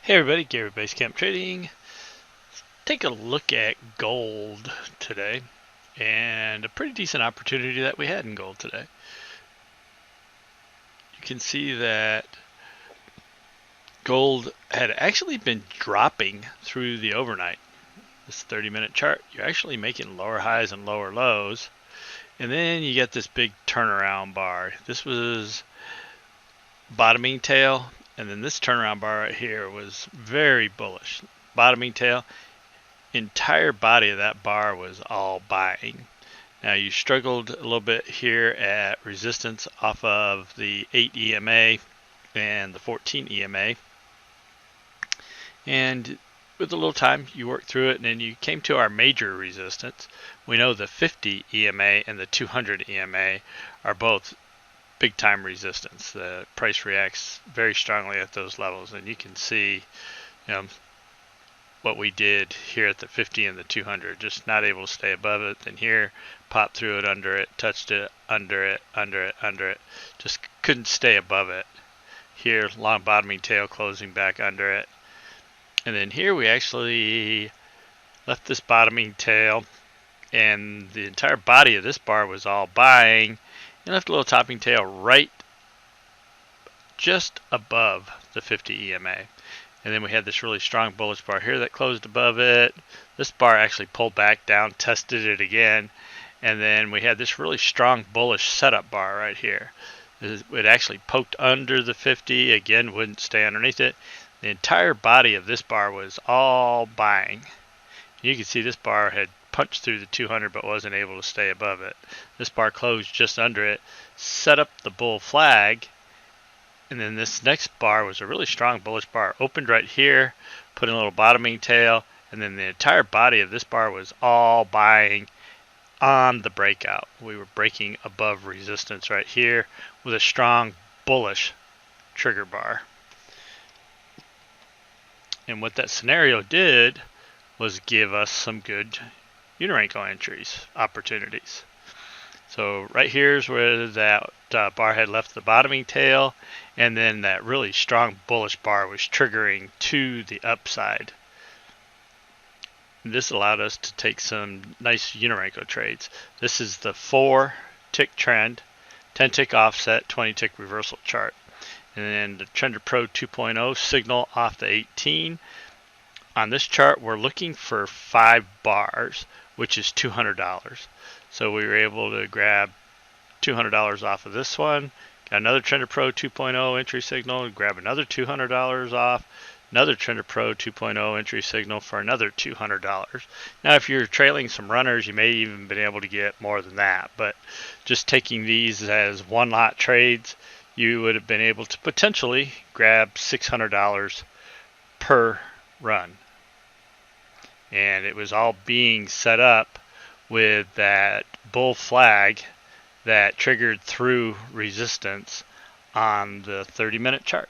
Hey everybody, Gary Basecamp Trading. Take a look at gold today and a pretty decent opportunity that we had in gold today. You can see that gold had actually been dropping through the overnight. This 30-minute chart, you're actually making lower highs and lower lows, and then you get this big turnaround bar. This was bottoming tail, and then this turnaround bar right here was very bullish. Bottoming tail, entire body of that bar was all buying. Now you struggled a little bit here at resistance off of the 8 EMA and the 14 EMA, and with a little time you worked through it, and then you came to our major resistance. We know the 50 EMA and the 200 EMA are both big time resistance. The price reacts very strongly at those levels, and you can see what we did here at the 50 and the 200, just not able to stay above it. Then here, popped through it, under it, touched it, under it, under it, under it, just couldn't stay above it. Here, long bottoming tail, closing back under it. And then here we actually left this bottoming tail, and the entire body of this bar was all buying, and left a little topping tail right just above the 50 EMA. And then we had this really strong bullish bar here that closed above it. This bar actually pulled back down, tested it again, and then we had this really strong bullish setup bar right here. It actually poked under the 50, again wouldn't stay underneath it. The entire body of this bar was all buying. You can see this bar had punched through the 200 but wasn't able to stay above it. This bar closed just under it, set up the bull flag, and then this next bar was a really strong bullish bar. Opened right here, put in a little bottoming tail, and then the entire body of this bar was all buying on the breakout. We were breaking above resistance right here with a strong bullish trigger bar. And what that scenario did was give us some good unirenko entries, opportunities. So right here's where that bar had left the bottoming tail, and then that really strong bullish bar was triggering to the upside. This allowed us to take some nice unirenko trades. This is the 4-tick trend, 10-tick offset, 20-tick reversal chart. And then the Trender Pro 2.0 signal off the 18. On this chart, we're looking for 5 bars, which is $200. So we were able to grab $200 off of this one. Got another Trender Pro 2.0 entry signal, grab another $200 off. Another Trender Pro 2.0 entry signal for another $200. Now, if you're trailing some runners, you may even been able to get more than that. But just taking these as one lot trades, you would have been able to potentially grab $600 per run. And it was all being set up with that bull flag that triggered through resistance on the 30-minute chart.